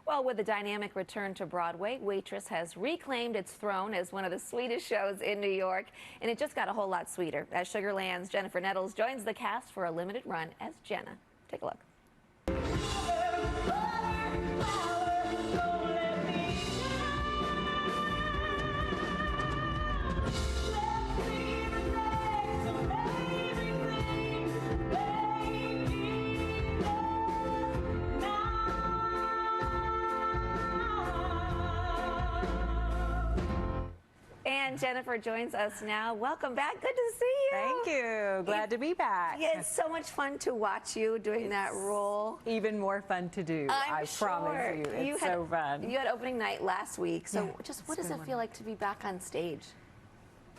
Well, with the dynamic return to Broadway, Waitress has reclaimed its throne as one of the sweetest shows in New York, and it just got a whole lot sweeter as Sugar Land's Jennifer Nettles joins the cast for a limited run as Jenna. Take a look. And Jennifer joins us now. Welcome back. Good to see you. Thank you. Glad to be back. Yeah, it's so much fun to watch you doing that role. Even more fun to do. I promise you. It's so fun. You had opening night last week. So yeah, just what does it feel like to be back on stage?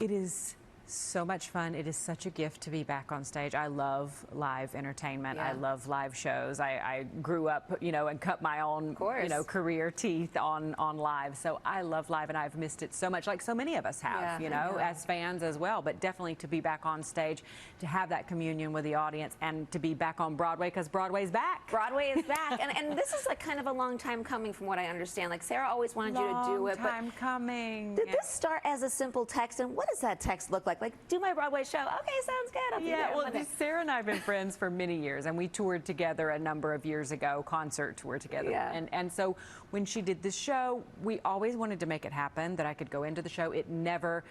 It is so much fun. It is such a gift to be back on stage. I love live entertainment. Yeah. I love live shows. I grew up, and cut my own, career teeth on live. So I love live, and I've missed it so much, like so many of us have, as fans as well. But definitely to be back on stage, to have that communion with the audience, and to be back on Broadway, because Broadway's back. Broadway is back, and this is like kind of a long time coming, from what I understand. Like Sarah always wanted you to do it. Long time coming. Did this start as a simple text, and what does that text look like? Like, do my Broadway show. Okay, sounds good. I'll be there. Well, Sarah and I have been friends for many years, and we toured together a number of years ago, concert tour together. Yeah. And so when she did this show, we always wanted to make it happen, that I could go into the show. It never,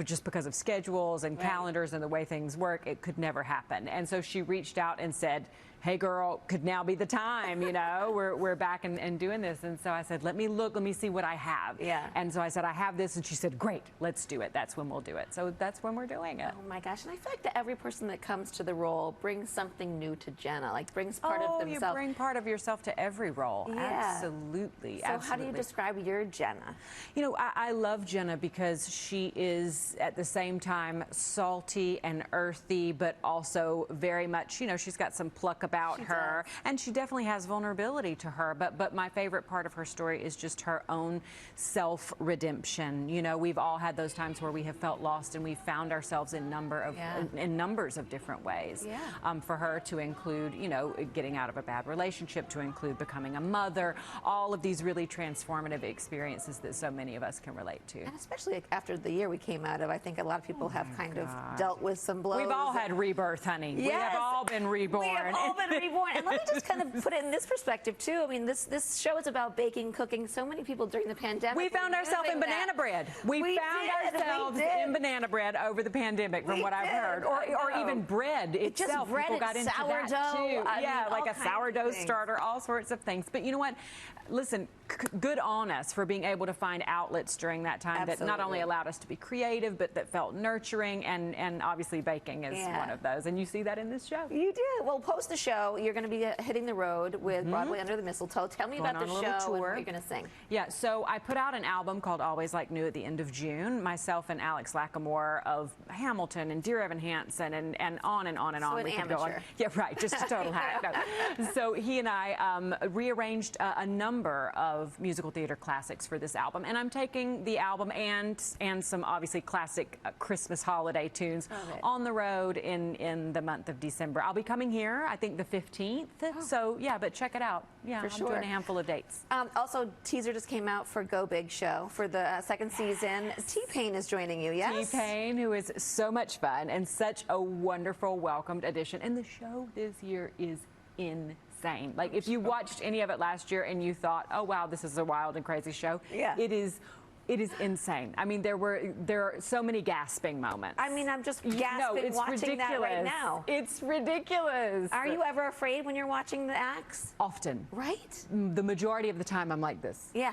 just because of schedules and calendars and the way things work, it could never happen. And so she reached out and said, hey girl, could now be the time, we're back and doing this. And so I said, let me see what I have. Yeah. And so I said, I have this, and she said, great, let's do it. That's when we'll do it. So that's when we're doing it. Oh my gosh, and I feel like that every person that comes to the role brings something new to Jenna, like brings part of themselves. You bring part of yourself to every role. Yeah. Absolutely. So how do you describe your Jenna? I love Jenna because she is at the same time salty and earthy, but also very much, she's got some pluck about her, and she definitely has vulnerability to her. But my favorite part of her story is just her own self-redemption. We've all had those times where we have felt lost, and we found ourselves in numbers of different ways. Yeah. For her to include, getting out of a bad relationship, to include becoming a mother, all of these really transformative experiences that so many of us can relate to. And especially after the year we came out of, I think a lot of people have kind of dealt with some blows. We've all had rebirth, honey. Yes. We have all been reborn. We have all been reborn. And let me just kind of put it in this perspective, too. I mean, this show is about baking, cooking. So many people during the pandemic. We found ourselves in banana bread. We found ourselves in banana bread over the pandemic, from what I've heard. Or even bread itself. Just bread people got into sourdough, that, too. I mean, like a sourdough starter, all sorts of things. But you know what? Listen, good on us for being able to find outlets during that time that not only allowed us to be creative, but that felt nurturing, and obviously baking is one of those. And you see that in this show. You did. Well, post the show, you're going to be hitting the road with Broadway Under the Mistletoe. Tell me about the show and what you're going to sing. Yeah, so I put out an album called Always Like New at the end of June. Myself and Alex Lacamoire of Hamilton and Dear Evan Hansen and on and on and on. So we an could go on. Yeah, right. Just a total hack. No. So he and I rearranged a number of musical theater classics for this album, and I'm taking the album and some obviously classic Christmas holiday tunes on the road in the month of December. I'll be coming here, I think, the 15th. So yeah, but check it out. Yeah, I'm doing a handful of dates. Also, teaser just came out for Go Big Show for the second season. T-Pain is joining you, yes? T-Pain, who is so much fun and such a wonderful welcomed addition. And the show this year is insane. Like, if you watched any of it last year and you thought, oh wow, this is a wild and crazy show, it is insane. I mean, there are so many gasping moments. I mean, I'm just gasping watching that right now. It's ridiculous. Are you ever afraid when you're watching the acts? Often. Right? The majority of the time, I'm like this. Yeah.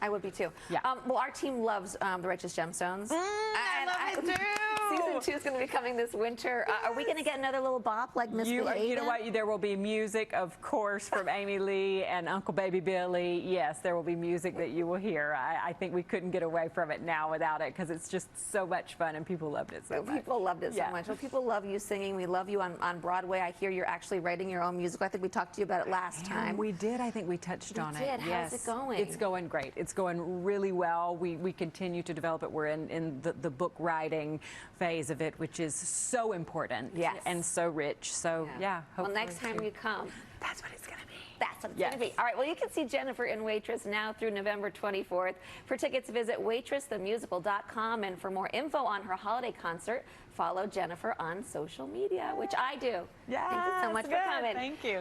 I would be too. Yeah. Well, our team loves The Righteous Gemstones. I love it too. Season 2 is going to be coming this winter. Are we going to get another little bop like Misbehavin'? You know what? There will be music, of course, from Amy Lee and Uncle Baby Billy. Yes, there will be music that you will hear. I think we couldn't get away from it now without it, because it's just so much fun, and people loved it so much. People loved it so much. Well, people love you singing. We love you on Broadway. I hear you're actually writing your own musical. I think we talked to you about it last time. We did. I think we touched on it. Yes. How's it going? It's going great. It's going really well. We continue to develop it. We're in the book writing phase of it, which is so important and so rich. So yeah, hopefully. Well, next time you come, that's what it's going to be. That's what it's going to be. All right, well, you can see Jennifer in Waitress now through November 24th. For tickets, visit waitressthemusical.com. And for more info on her holiday concert, follow Jennifer on social media, which I do. Yeah, Thank you so much for coming. Thank you.